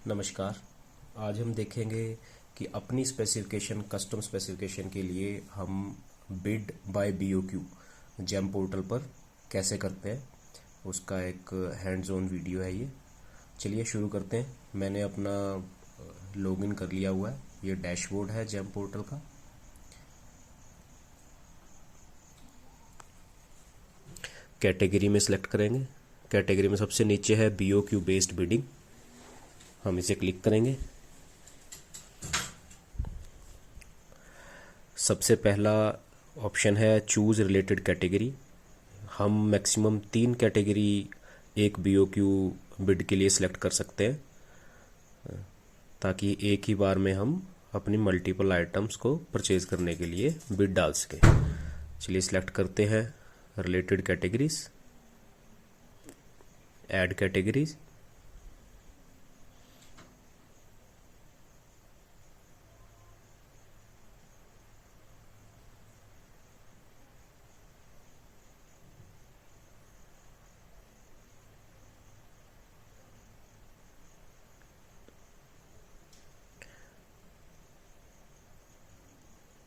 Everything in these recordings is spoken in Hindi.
नमस्कार। आज हम देखेंगे कि अपनी स्पेसिफिकेशन कस्टम स्पेसिफिकेशन के लिए हम bid by BOQ GeM portal पर कैसे करते हैं, उसका एक हैंड्स ऑन वीडियो है ये। चलिए शुरू करते हैं। मैंने अपना लॉगिन कर लिया हुआ है। ये डैशबोर्ड है जेम पोर्टल का। कैटेगरी में सिलेक्ट करेंगे। कैटेगरी में सबसे नीचे है बीओक्यू बेस्ड बिडिंग, हम इसे क्लिक करेंगे। सबसे पहला ऑप्शन है चूज़ रिलेटेड कैटेगरी। हम मैक्सिमम 3 कैटेगरी एक बीओक्यू बिड के लिए सिलेक्ट कर सकते हैं, ताकि एक ही बार में हम अपनी मल्टीपल आइटम्स को परचेज करने के लिए बिड डाल सकें। चलिए सिलेक्ट करते हैं रिलेटेड कैटेगरीज, ऐड कैटेगरीज।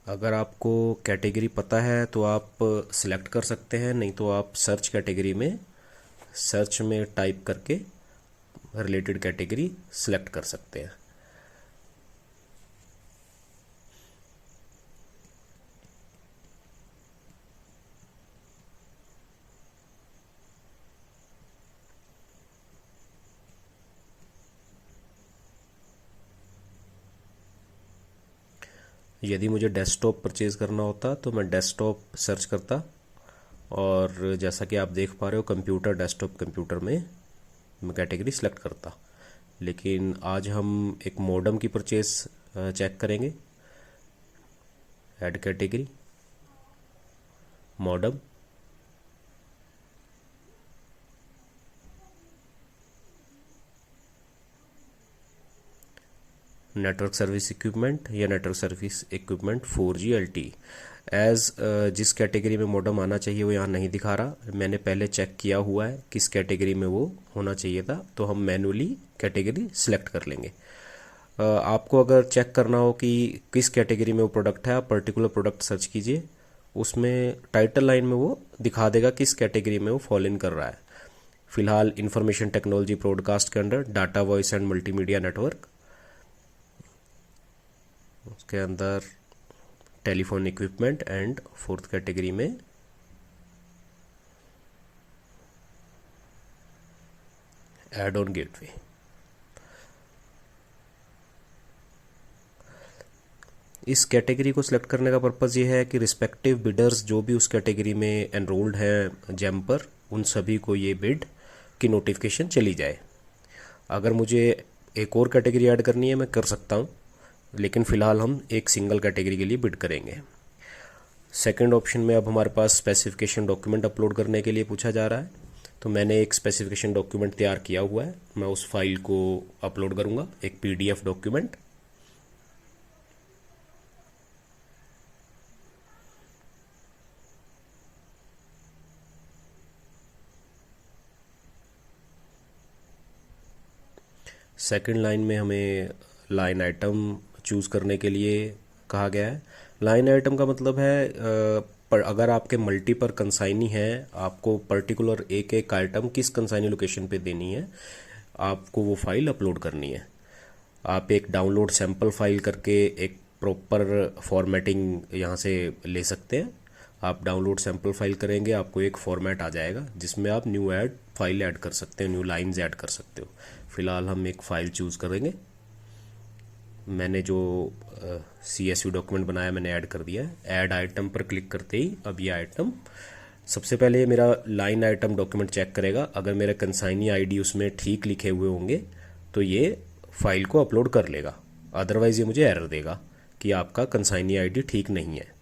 अगर आपको कैटेगरी पता है तो आप सिलेक्ट कर सकते हैं, नहीं तो आप सर्च कैटेगरी में सर्च में टाइप करके रिलेटेड कैटेगरी सिलेक्ट कर सकते हैं। यदि मुझे डेस्कटॉप परचेज करना होता तो मैं डेस्कटॉप सर्च करता, और जैसा कि आप देख पा रहे हो कंप्यूटर, डेस्कटॉप कंप्यूटर में मैं कैटेगरी सिलेक्ट करता। लेकिन आज हम एक मॉडम की परचेज चेक करेंगे। Add category, modem. Network service equipment या network service equipment 4G LTE। As जिस कैटेगरी में मॉडम आना चाहिए वो यहाँ नहीं दिखा रहा। मैंने पहले चेक किया हुआ है किस कैटेगरी में वो होना चाहिए था, तो हम मैनुअली कैटेगरी सिलेक्ट कर लेंगे। आपको अगर चेक करना हो कि किस कैटेगरी में वो प्रोडक्ट है, आप पर्टिकुलर प्रोडक्ट सर्च कीजिए, उसमें टाइटल लाइन में वो दिखा देगा किस कैटेगरी में वो फॉल इन कर रहा है। फिलहाल इंफॉर्मेशन टेक्नोलॉजी ब्रॉडकास्ट के under data voice and multimedia network, उसके अंदर telephone equipment, and fourth category में एड ऑन गेटवे। इस कैटेगरी को सिलेक्ट करने का पर्पज़ ये है कि रिस्पेक्टिव बिडर्स जो भी उस कैटेगरी में एनरोल्ड हैं जेम पर, उन सभी को ये बिड की नोटिफिकेशन चली जाए। अगर मुझे एक और कैटेगरी ऐड करनी है मैं कर सकता हूँ, लेकिन फ़िलहाल हम एक सिंगल कैटेगरी के लिए बिड करेंगे। सेकंड ऑप्शन में अब हमारे पास स्पेसिफिकेशन डॉक्यूमेंट अपलोड करने के लिए पूछा जा रहा है, तो मैंने एक स्पेसिफिकेशन डॉक्यूमेंट तैयार किया हुआ है। मैं उस फाइल को अपलोड करूँगा, एक PDF डॉक्यूमेंट। सेकंड लाइन में हमें लाइन आइटम चूज़ करने के लिए कहा गया है। लाइन आइटम का मतलब है पर अगर आपके मल्टी पर कंसाइनी है, आपको पर्टिकुलर एक एक आइटम किस कंसाइनी लोकेशन पे देनी है, आपको वो फाइल अपलोड करनी है। आप एक डाउनलोड सैम्पल फाइल करके एक प्रॉपर फॉर्मेटिंग यहाँ से ले सकते हैं। आप डाउनलोड सैम्पल फाइल करेंगे, आपको एक फॉर्मेट आ जाएगा जिसमें आप न्यू ऐड फाइल ऐड कर सकते हो, न्यू लाइंस ऐड कर सकते हो। फिलहाल हम एक फ़ाइल चूज़ करेंगे। मैंने जो CSV डॉक्यूमेंट बनाया मैंने ऐड कर दिया है। ऐड आइटम पर क्लिक करते ही अब ये आइटम, सबसे पहले मेरा लाइन आइटम डॉक्यूमेंट चेक करेगा। अगर मेरा कंसाइनी ID उसमें ठीक लिखे हुए होंगे तो ये फाइल को अपलोड कर लेगा, अदरवाइज़ ये मुझे एरर देगा कि आपका कंसाइनी ID ठीक नहीं है।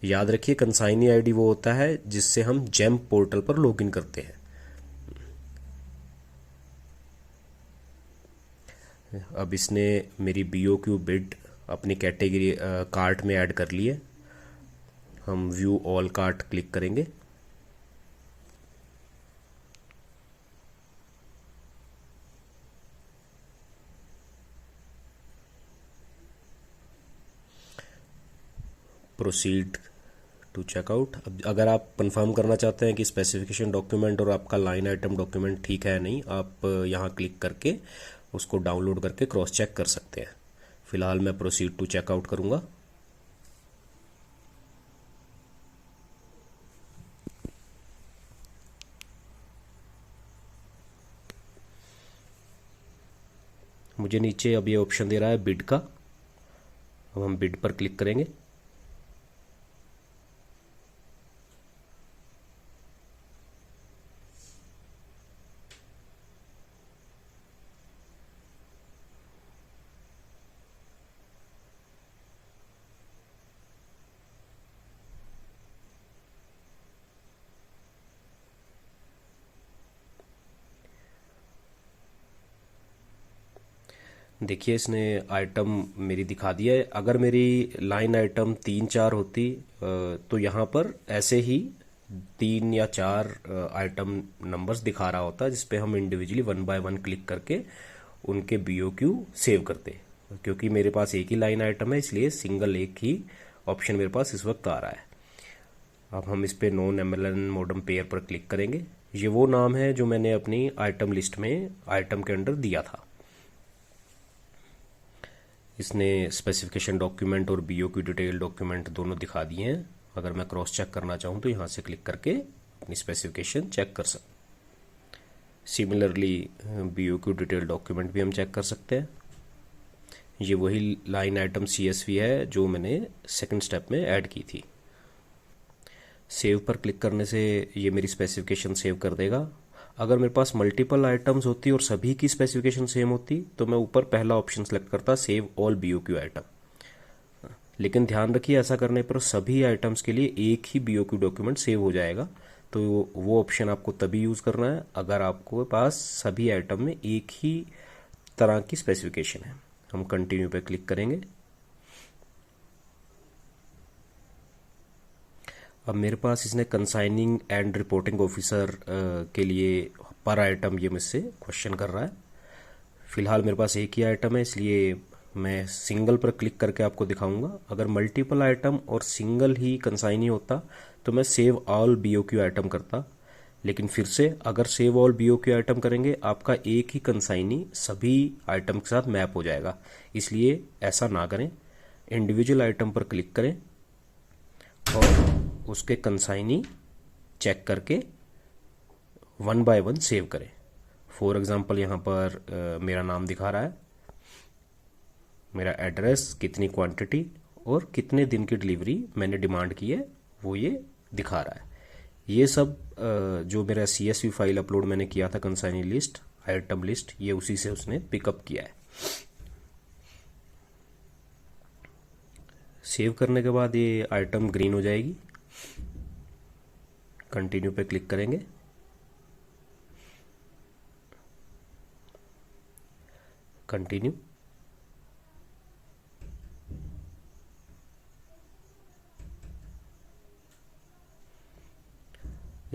याद रखिए कंसाइनी ID वो होता है जिससे हम जेम पोर्टल पर लॉगिन करते हैं। अब इसने मेरी BOQ बिड अपनी कैटेगरी कार्ट में ऐड कर ली है। हम व्यू ऑल कार्ट क्लिक करेंगे। Proceed to checkout. अब अगर आप कंफर्म करना चाहते हैं कि स्पेसिफिकेशन डॉक्यूमेंट और आपका लाइन आइटम डॉक्यूमेंट ठीक है नहीं, आप यहाँ क्लिक करके उसको डाउनलोड करके क्रॉस चेक कर सकते हैं। फिलहाल मैं प्रोसीड टू चेकआउट करूँगा। मुझे नीचे अब ये ऑप्शन दे रहा है बिड का। अब हम बिड पर क्लिक करेंगे। देखिए इसने आइटम मेरी दिखा दिया है। अगर मेरी लाइन आइटम 3-4 होती तो यहाँ पर ऐसे ही 3 या 4 आइटम नंबर्स दिखा रहा होता, जिसपे हम इंडिविजुअली 1 बाय 1 क्लिक करके उनके BOQ सेव करते। क्योंकि मेरे पास एक ही लाइन आइटम है, इसलिए सिंगल एक ही ऑप्शन मेरे पास इस वक्त आ रहा है। अब हम इस पे नॉन MLN मॉडर्न पेयर पर क्लिक करेंगे। ये वो नाम है जो मैंने अपनी आइटम लिस्ट में आइटम के अंडर दिया था। इसने स्पेसिफिकेशन डॉक्यूमेंट और BOQ डिटेल डॉक्यूमेंट दोनों दिखा दिए हैं। अगर मैं क्रॉस चेक करना चाहूँ तो यहाँ से क्लिक करके अपनी स्पेसिफिकेशन चेक कर सकते। सिमिलरली BOQ डिटेल डॉक्यूमेंट भी हम चेक कर सकते हैं। ये वही लाइन आइटम CSV है जो मैंने सेकंड स्टेप में ऐड की थी। सेव पर क्लिक करने से ये मेरी स्पेसिफिकेशन सेव कर देगा। अगर मेरे पास मल्टीपल आइटम्स होती और सभी की स्पेसिफिकेशन सेम होती तो मैं ऊपर पहला ऑप्शन सेलेक्ट करता, सेव ऑल BOQ आइटम। लेकिन ध्यान रखिए ऐसा करने पर सभी आइटम्स के लिए एक ही BOQ डॉक्यूमेंट सेव हो जाएगा। तो वो ऑप्शन आपको तभी यूज़ करना है अगर आपको पास सभी आइटम में एक ही तरह की स्पेसिफिकेशन है। हम कंटिन्यू पे क्लिक करेंगे। अब मेरे पास इसने कंसाइनिंग एंड रिपोर्टिंग ऑफिसर के लिए पर आइटम ये मुझसे क्वेश्चन कर रहा है। फिलहाल मेरे पास एक ही आइटम है, इसलिए मैं सिंगल पर क्लिक करके आपको दिखाऊंगा। अगर मल्टीपल आइटम और सिंगल ही कंसाइनी होता तो मैं सेव ऑल BOQ आइटम करता। लेकिन फिर से अगर सेव ऑल BOQ आइटम करेंगे आपका एक ही कंसाइनी सभी आइटम के साथ मैप हो जाएगा, इसलिए ऐसा ना करें। इंडिविजुअल आइटम पर क्लिक करें और उसके कंसाइनी चेक करके 1 बाय 1 सेव करें। फॉर एग्जांपल यहाँ पर मेरा नाम दिखा रहा है, मेरा एड्रेस, कितनी क्वांटिटी और कितने दिन की डिलीवरी मैंने डिमांड की है वो ये दिखा रहा है। ये सब जो मेरा CSV फाइल अपलोड मैंने किया था कंसाइनी लिस्ट, आइटम लिस्ट, ये उसी से उसने पिकअप किया है। सेव करने के बाद ये आइटम ग्रीन हो जाएगी। कंटिन्यू पे क्लिक करेंगे। कंटिन्यू।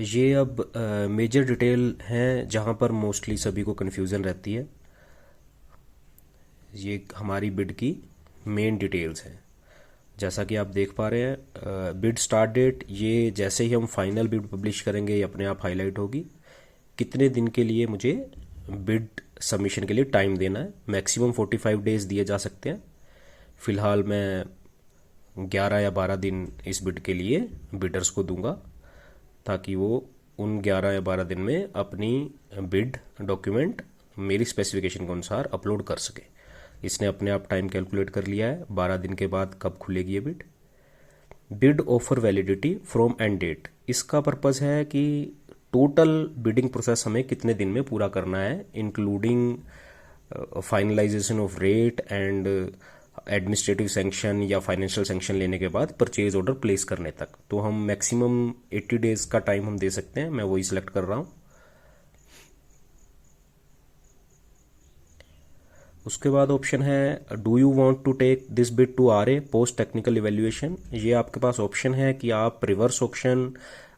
ये अब मेजर डिटेल हैं जहाँ पर मोस्टली सभी को कन्फ्यूज़न रहती है। ये हमारी बिड की मेन डिटेल्स हैं। जैसा कि आप देख पा रहे हैं, बिड स्टार्ट डेट, ये जैसे ही हम फाइनल बिड पब्लिश करेंगे ये अपने आप हाईलाइट होगी। कितने दिन के लिए मुझे बिड सबमिशन के लिए टाइम देना है, मैक्सिमम 45 डेज दिए जा सकते हैं। फिलहाल मैं 11 या 12 दिन इस बिड के लिए बिडर्स को दूंगा ताकि वो उन 11 या 12 दिन में अपनी बिड डॉक्यूमेंट मेरी स्पेसिफिकेशन के अनुसार अपलोड कर सके। इसने अपने आप टाइम कैलकुलेट कर लिया है 12 दिन के बाद कब खुलेगी ये bid. Bid offer validity from end date, इसका पर्पज़ है कि टोटल बिडिंग प्रोसेस हमें कितने दिन में पूरा करना है, including finalisation of rate and administrative sanction या फाइनेंशियल सैंक्शन लेने के बाद परचेज ऑर्डर प्लेस करने तक। तो हम मैक्सिमम 80 डेज का टाइम हम दे सकते हैं, मैं वही सिलेक्ट कर रहा हूँ। उसके बाद ऑप्शन है do you want to take this bid to RA post technical evaluation. ये आपके पास ऑप्शन है कि आप रिवर्स ऑप्शन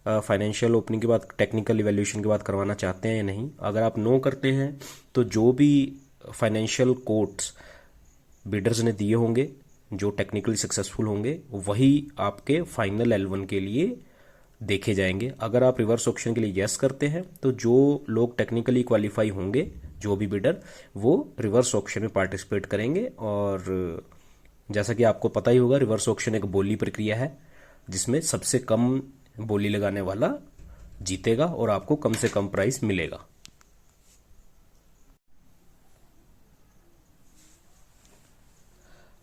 फाइनेंशियल ओपनिंग के बाद टेक्निकल इवेल्युएशन के बाद करवाना चाहते हैं या नहीं। अगर आप नो करते हैं तो जो भी फाइनेंशियल कोट्स बिडर्स ने दिए होंगे जो टेक्निकली सक्सेसफुल होंगे वही आपके फाइनल L1 के लिए देखे जाएंगे। अगर आप रिवर्स ऑक्शन के लिए यस करते हैं तो जो लोग टेक्निकली क्वालिफाई होंगे, जो भी बिडर, वो रिवर्स ऑक्शन में पार्टिसिपेट करेंगे। और जैसा कि आपको पता ही होगा, रिवर्स ऑक्शन एक बोली प्रक्रिया है जिसमें सबसे कम बोली लगाने वाला जीतेगा और आपको कम से कम प्राइस मिलेगा।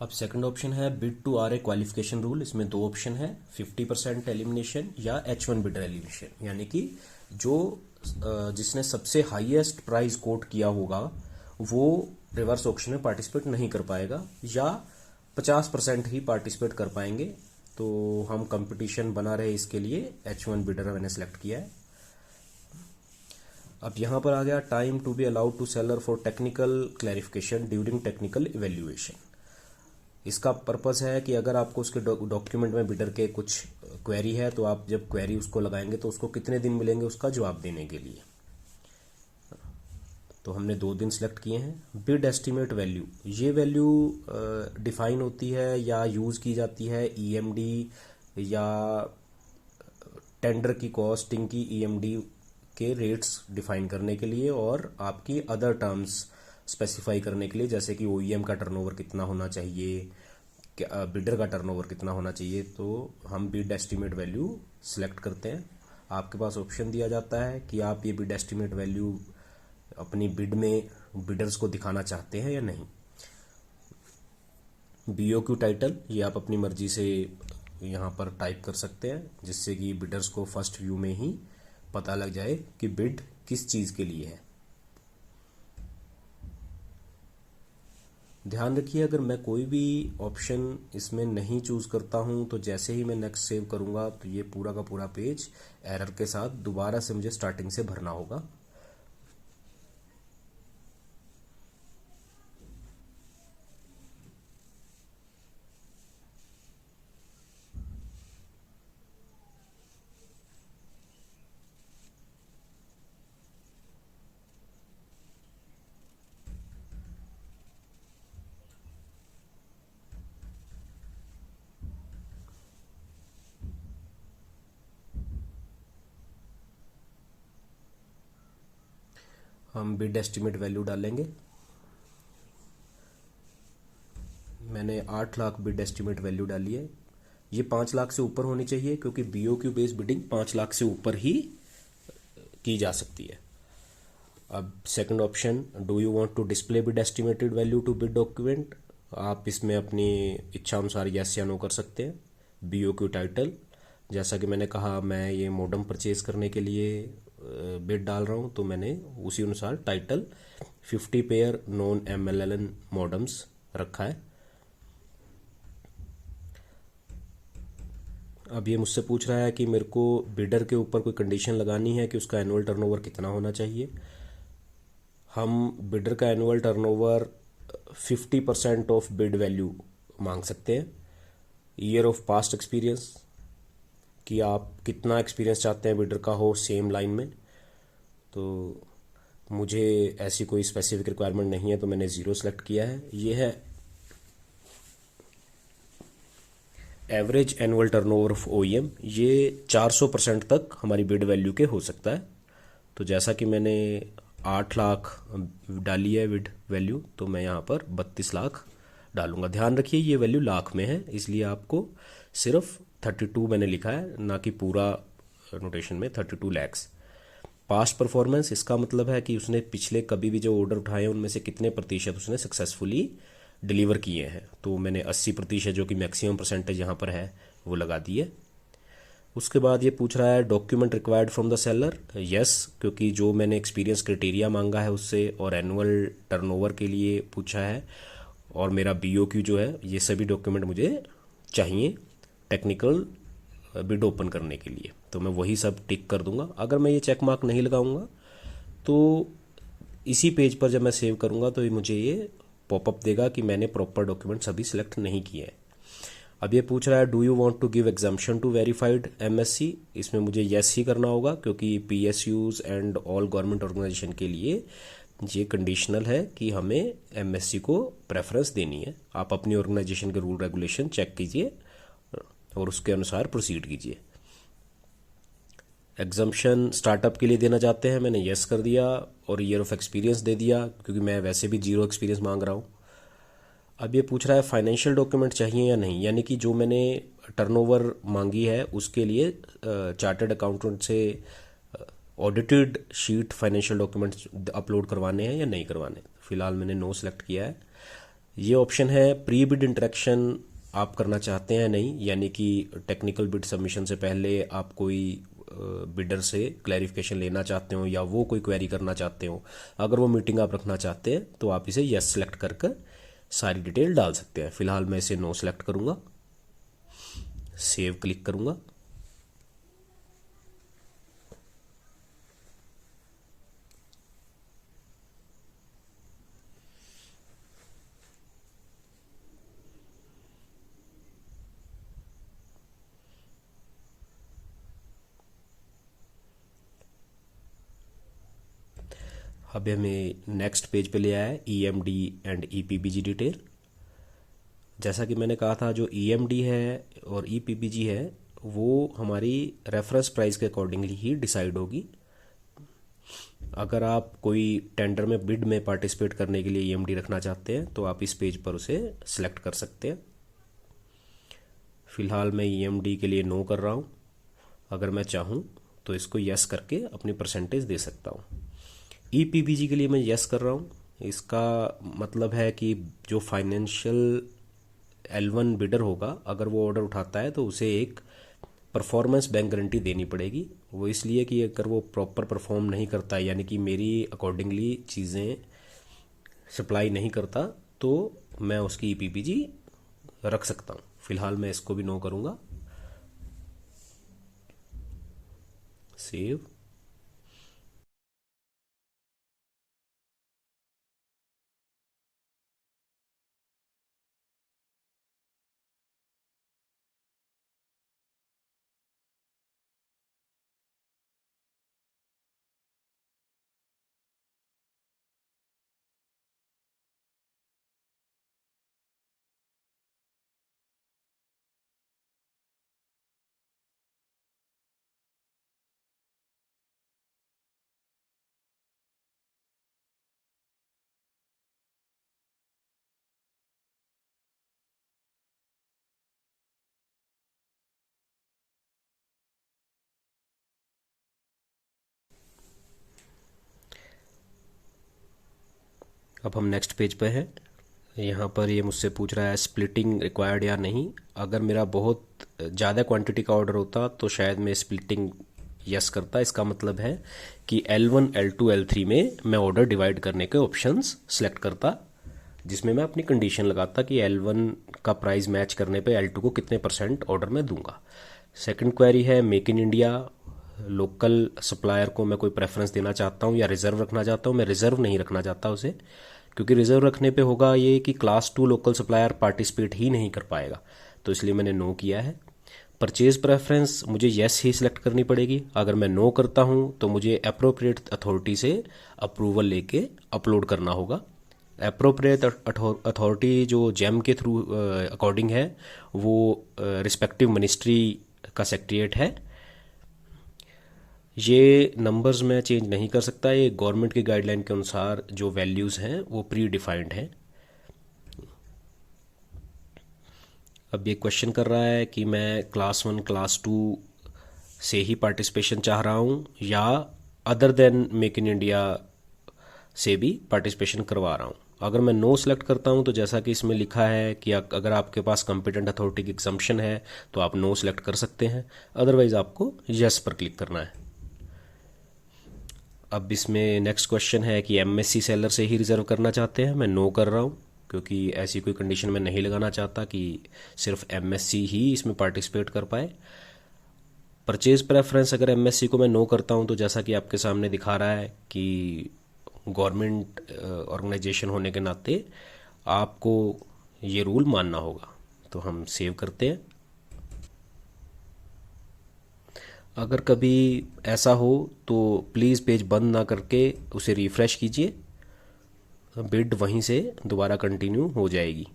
अब सेकंड ऑप्शन है bid to R A qualification rule. इसमें दो ऑप्शन है, 50% एलिमिनेशन या H1 बिडर एलिमिनेशन, यानी कि जो जिसने सबसे हाईएस्ट प्राइस कोट किया होगा वो रिवर्स ऑक्शन में पार्टिसिपेट नहीं कर पाएगा, या 50% ही पार्टिसिपेट कर पाएंगे। तो हम कंपटीशन बना रहे इसके लिए H1 बिडर मैंने सेलेक्ट किया है। अब यहाँ पर आ गया time to be allowed to seller for technical clarification during technical evaluation. इसका पर्पस है कि अगर आपको उसके डॉक्यूमेंट में बिडर के कुछ क्वेरी है तो आप जब क्वेरी उसको लगाएंगे तो उसको कितने दिन मिलेंगे उसका जवाब देने के लिए। तो हमने 2 दिन सिलेक्ट किए हैं। बिड एस्टिमेट वैल्यू, ये वैल्यू डिफाइन होती है या यूज़ की जाती है EMD या टेंडर की कॉस्टिंग की EMD के रेट्स डिफाइन करने के लिए और आपकी अदर टर्म्स स्पेसिफाई करने के लिए, जैसे कि OEM का टर्नओवर कितना होना चाहिए, बिडर का टर्नओवर कितना होना चाहिए। तो हम बिड एस्टिमेट वैल्यू सिलेक्ट करते हैं। आपके पास ऑप्शन दिया जाता है कि आप ये बिड एस्टिमेट वैल्यू अपनी बिड में बिडर्स को दिखाना चाहते हैं या नहीं। BOQ टाइटल, ये आप अपनी मर्जी से यहाँ पर टाइप कर सकते हैं, जिससे कि बिडर्स को फर्स्ट व्यू में ही पता लग जाए कि बिड किस चीज़ के लिए है। ध्यान रखिए, अगर मैं कोई भी ऑप्शन इसमें नहीं चूज़ करता हूं तो जैसे ही मैं नेक्स्ट सेव करूंगा तो ये पूरा का पूरा पेज एरर के साथ दोबारा से मुझे स्टार्टिंग से भरना होगा। हम बिड एस्टिमेट वैल्यू डालेंगे। मैंने 8 लाख बिड एस्टिमेट वैल्यू डाली है। ये 5 लाख से ऊपर होनी चाहिए क्योंकि BOQ बेस्ड बिडिंग 5 लाख से ऊपर ही की जा सकती है। अब second option, do you want to display bid estimated value to bid document. आप इसमें अपनी इच्छा अनुसार यस या नो कर सकते हैं। BOQ टाइटल, जैसा कि मैंने कहा मैं ये मॉडम परचेज करने के लिए बिड डाल रहा हूँ तो मैंने उसी अनुसार title 50 pair non MLLN modems रखा है। अब ये मुझसे पूछ रहा है कि मेरे को बिडर के ऊपर कोई कंडीशन लगानी है कि उसका एनुअल टर्नओवर कितना होना चाहिए। हम बिडर का annual turnover 50% of bid value मांग सकते हैं। ईयर ऑफ पास्ट एक्सपीरियंस, कि आप कितना एक्सपीरियंस चाहते हैं बिडर का हो सेम लाइन में। तो मुझे ऐसी कोई स्पेसिफिक रिक्वायरमेंट नहीं है तो मैंने 0 सेलेक्ट किया है। ये है average annual turnover of OEM, ये 400% तक हमारी बिड वैल्यू के हो सकता है। तो जैसा कि मैंने 8 लाख डाली है बिड वैल्यू, तो मैं यहाँ पर 32 लाख डालूंगा। ध्यान रखिए ये वैल्यू लाख में है, इसलिए आपको सिर्फ 32 मैंने लिखा है, ना कि पूरा नोटेशन में 32 लैक्स। पास्ट परफॉर्मेंस, इसका मतलब है कि उसने पिछले कभी भी जो ऑर्डर उठाए उनमें से कितने प्रतिशत उसने सक्सेसफुली डिलीवर किए हैं। तो मैंने 80% जो कि मैक्सिमम परसेंटेज यहाँ पर है वो लगा दी है। उसके बाद ये पूछ रहा है document required from the seller. Yes, क्योंकि जो मैंने एक्सपीरियंस क्राइटेरिया मांगा है उससे और एनुअल टर्नओवर के लिए पूछा है और मेरा BOQ जो है, ये सभी डॉक्यूमेंट मुझे चाहिए टेक्निकल बिड ओपन करने के लिए, तो मैं वही सब टिक कर दूंगा। अगर मैं ये चेक मार्क नहीं लगाऊंगा तो इसी पेज पर जब मैं सेव करूंगा तो मुझे ये पॉपअप देगा कि मैंने प्रॉपर डॉक्यूमेंट सभी सिलेक्ट नहीं किए हैं। अब ये पूछ रहा है do you want to give exemption to verified MSc। इसमें मुझे यस ही करना होगा क्योंकि PSUs and all government organisation के लिए ये कंडीशनल है कि हमें एमएससी को प्रेफरेंस देनी है। आप अपनी ऑर्गेनाइजेशन के रूल रेगुलेशन चेक कीजिए और उसके अनुसार प्रोसीड कीजिए। एग्जम्पशन स्टार्टअप के लिए देना चाहते हैं, मैंने यस कर दिया और ईयर ऑफ एक्सपीरियंस दे दिया क्योंकि मैं वैसे भी जीरो एक्सपीरियंस मांग रहा हूँ। अब ये पूछ रहा है फाइनेंशियल डॉक्यूमेंट चाहिए या नहीं, यानी कि जो मैंने टर्नओवर मांगी है उसके लिए चार्टर्ड अकाउंटेंट से audited sheet financial documents upload करवाने हैं या नहीं करवाने। फिलहाल मैंने नो सेलेक्ट किया है। ये ऑप्शन है प्री बिड इंटरेक्शन आप करना चाहते हैं नहीं, यानी कि टेक्निकल बिड सबमिशन से पहले आप कोई बिडर से क्लैरिफिकेशन लेना चाहते हो या वो कोई क्वेरी करना चाहते हो, अगर वो मीटिंग आप रखना चाहते हैं तो आप इसे यस सेलेक्ट कर सारी डिटेल डाल सकते हैं। फिलहाल मैं इसे नो सेलेक्ट करूंगा, सेव क्लिक करूंगा। अब हमें नेक्स्ट पेज पे ले आया है ईएमडी एंड ईपीबीजी डिटेल। जैसा कि मैंने कहा था, जो ईएमडी है और ईपीबीजी है वो हमारी रेफरेंस प्राइस के अकॉर्डिंगली ही डिसाइड होगी। अगर आप कोई टेंडर में बिड में पार्टिसिपेट करने के लिए ईएमडी रखना चाहते हैं तो आप इस पेज पर उसे सिलेक्ट कर सकते हैं। फिलहाल मैं ईएमडी के लिए नो कर रहा हूँ। अगर मैं चाहूँ तो इसको यस करके अपनी परसेंटेज दे सकता हूँ। ईपीबीजी के लिए मैं यस कर रहा हूँ। इसका मतलब है कि जो फाइनेंशियल L1 बिडर होगा, अगर वो ऑर्डर उठाता है तो उसे एक परफॉर्मेंस बैंक गारंटी देनी पड़ेगी। वो इसलिए कि अगर वो प्रॉपर परफॉर्म नहीं करता, यानी कि मेरी अकॉर्डिंगली चीज़ें सप्लाई नहीं करता, तो मैं उसकी ईपीबीजी रख सकता हूँ। फिलहाल मैं इसको भी नो करूँगा, सेव। अब हम नेक्स्ट पेज पे हैं। यहाँ पर ये मुझसे पूछ रहा है स्प्लिटिंग रिक्वायर्ड या नहीं। अगर मेरा बहुत ज़्यादा क्वांटिटी का ऑर्डर होता तो शायद मैं स्प्लिटिंग यस करता। इसका मतलब है कि L1, L2, L3 में मैं ऑर्डर डिवाइड करने के ऑप्शंस सेलेक्ट करता, जिसमें मैं अपनी कंडीशन लगाता कि L1 का प्राइस मैच करने पे L2 को कितने परसेंट ऑर्डर मैं दूंगा। सेकंड क्वेरी है make in India. Local supplier को मैं कोई प्रेफरेंस देना चाहता हूँ या रिजर्व रखना चाहता हूँ। मैं रिजर्व नहीं रखना चाहता उसे, क्योंकि रिजर्व रखने पे होगा ये कि क्लास 2 लोकल सप्लायर पार्टिसिपेट ही नहीं कर पाएगा, तो इसलिए मैंने नो किया है। परचेज प्रेफरेंस मुझे येस ही सिलेक्ट करनी पड़ेगी। अगर मैं नो करता हूँ तो मुझे अप्रोप्रिएट अथॉरिटी से अप्रूवल लेके अपलोड करना होगा। अप्रोप्रिएट अथॉरिटी जो जेम के थ्रू अकॉर्डिंग है वो रिस्पेक्टिव मिनिस्ट्री का सेक्रेटरीट है। ये नंबर्स मैं चेंज नहीं कर सकता, ये गवर्नमेंट की गाइडलाइन के अनुसार जो वैल्यूज़ हैं वो प्री डिफाइंड हैं। अब ये क्वेश्चन कर रहा है कि मैं क्लास 1 क्लास 2 से ही पार्टिसिपेशन चाह रहा हूँ या other than make in India से भी पार्टिसिपेशन करवा रहा हूँ। अगर मैं नो सेलेक्ट करता हूँ तो जैसा कि इसमें लिखा है कि अगर आपके पास कॉम्पिटेंट अथॉरिटी की एग्जम्पशन है तो आप नो सेलेक्ट कर सकते हैं, अदरवाइज आपको यस पर क्लिक करना है। अब इसमें नेक्स्ट क्वेश्चन है कि एमएससी सेलर से ही रिजर्व करना चाहते हैं। मैं नो कर रहा हूँ क्योंकि ऐसी कोई कंडीशन मैं नहीं लगाना चाहता कि सिर्फ एमएससी ही इसमें पार्टिसिपेट कर पाए। परचेज प्रेफरेंस अगर एमएससी को मैं नो करता हूँ तो जैसा कि आपके सामने दिखा रहा है कि गवर्नमेंट ऑर्गेनाइजेशन होने के नाते आपको ये रूल मानना होगा, तो हम सेव करते हैं। अगर कभी ऐसा हो तो प्लीज़ पेज बंद ना करके उसे रिफ़्रेश कीजिए बिड वहीं से दोबारा कंटिन्यू हो जाएगी।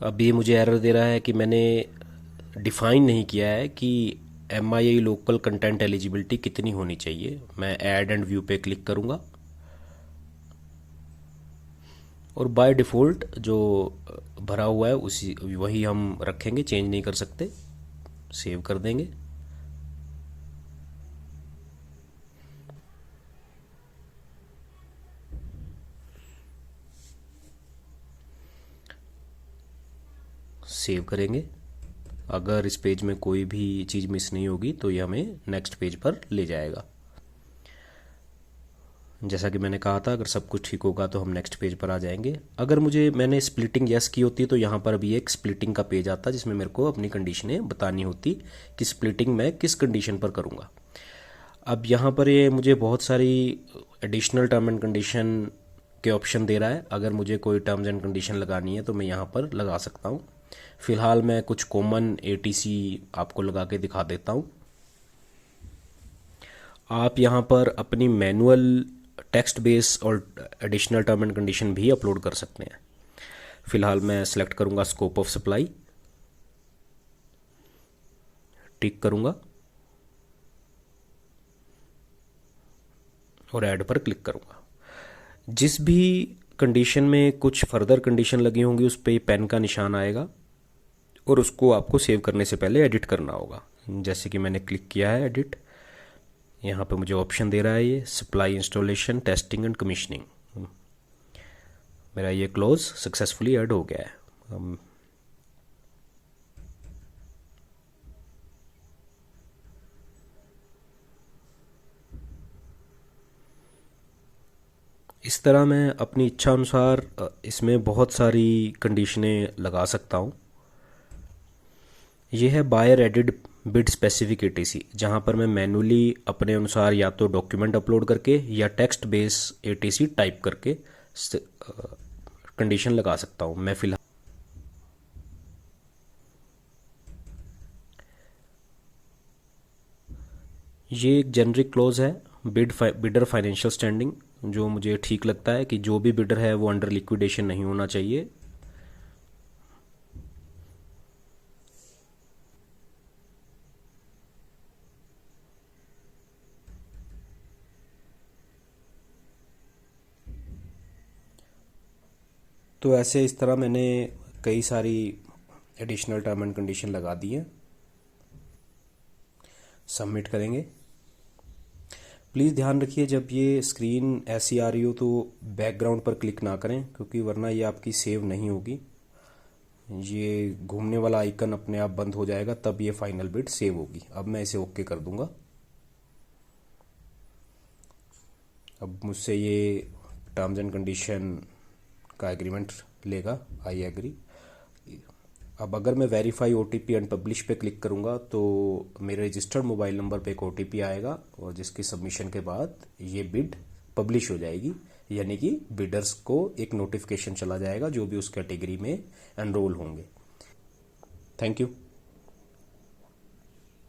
अब ये मुझे एरर दे रहा है कि मैंने डिफाइन नहीं किया है कि MIA लोकल कंटेंट एलिजिबिलिटी कितनी होनी चाहिए। मैं ऐड एंड व्यू पे क्लिक करूँगा और बाय डिफ़ॉल्ट जो भरा हुआ है उसी वही हम रखेंगे, चेंज नहीं कर सकते। सेव कर देंगे। सेव करेंगे। अगर इस पेज में कोई भी चीज़ मिस नहीं होगी तो ये हमें नेक्स्ट पेज पर ले जाएगा। जैसा कि मैंने कहा था, अगर सब कुछ ठीक होगा तो हम नेक्स्ट पेज पर आ जाएंगे। अगर मैंने स्प्लिटिंग यस की होती तो यहाँ पर भी एक स्प्लिटिंग का पेज आता जिसमें मेरे को अपनी कंडीशनें बतानी होती कि स्प्लिटिंग मैं किस कंडीशन पर करूँगा। अब यहाँ पर ये मुझे बहुत सारी एडिशनल टर्म एंड कंडीशन के ऑप्शन दे रहा है। अगर मुझे कोई टर्म्स एंड कंडीशन लगानी है तो मैं यहाँ पर लगा सकता हूँ। फ़िलहाल मैं कुछ कॉमन ATC आपको लगा के दिखा देता हूँ। आप यहाँ पर अपनी मैनुअल टेक्स्ट बेस और एडिशनल टर्म एंड कंडीशन भी अपलोड कर सकते हैं। फ़िलहाल मैं सेलेक्ट करूँगा स्कोप ऑफ सप्लाई, टिक करूँगा और ऐड पर क्लिक करूँगा। जिस भी कंडीशन में कुछ फर्दर कंडीशन लगी होंगी उस पर पेन का निशान आएगा और उसको आपको सेव करने से पहले एडिट करना होगा। जैसे कि मैंने क्लिक किया है एडिट, यहाँ पे मुझे ऑप्शन दे रहा है ये supply installation testing and commissioning. मेरा ये क्लोज सक्सेसफुली ऐड हो गया है। इस तरह मैं अपनी इच्छा अनुसार इसमें बहुत सारी कंडीशनें लगा सकता हूँ। ये है buyer added bid specific ATC, जहाँ पर मैं मैनुअली अपने अनुसार या तो डॉक्यूमेंट अपलोड करके या टेक्स्ट बेस ATC टाइप करके कंडीशन लगा सकता हूँ। मैं फ़िलहाल ये एक जेनरिक क्लोज है बिडर फाइनेंशियल स्टैंडिंग, जो मुझे ठीक लगता है कि जो भी बिडर है वो अंडर लिक्विडेशन नहीं होना चाहिए। तो ऐसे इस तरह मैंने कई सारी एडिशनल टर्म एंड कंडीशन लगा दी है। सबमिट करेंगे। प्लीज़ ध्यान रखिए जब ये स्क्रीन ऐसी आ रही हो तो बैकग्राउंड पर क्लिक ना करें, क्योंकि वरना ये आपकी सेव नहीं होगी। ये घूमने वाला आइकन अपने आप बंद हो जाएगा, तब ये फाइनल बिड सेव होगी। अब मैं इसे ओके कर दूंगा। अब मुझसे ये टर्म्स एंड कंडीशन का एग्रीमेंट लेगा, आई एग्री। अब अगर मैं वेरीफाई OTP एंड पब्लिश पे क्लिक करूंगा तो मेरे रजिस्टर्ड मोबाइल नंबर पे एक OTP आएगा और जिसकी सबमिशन के बाद ये बिड पब्लिश हो जाएगी, यानी कि बिडर्स को एक नोटिफिकेशन चला जाएगा जो भी उस कैटेगरी में एनरोल होंगे। Thank you.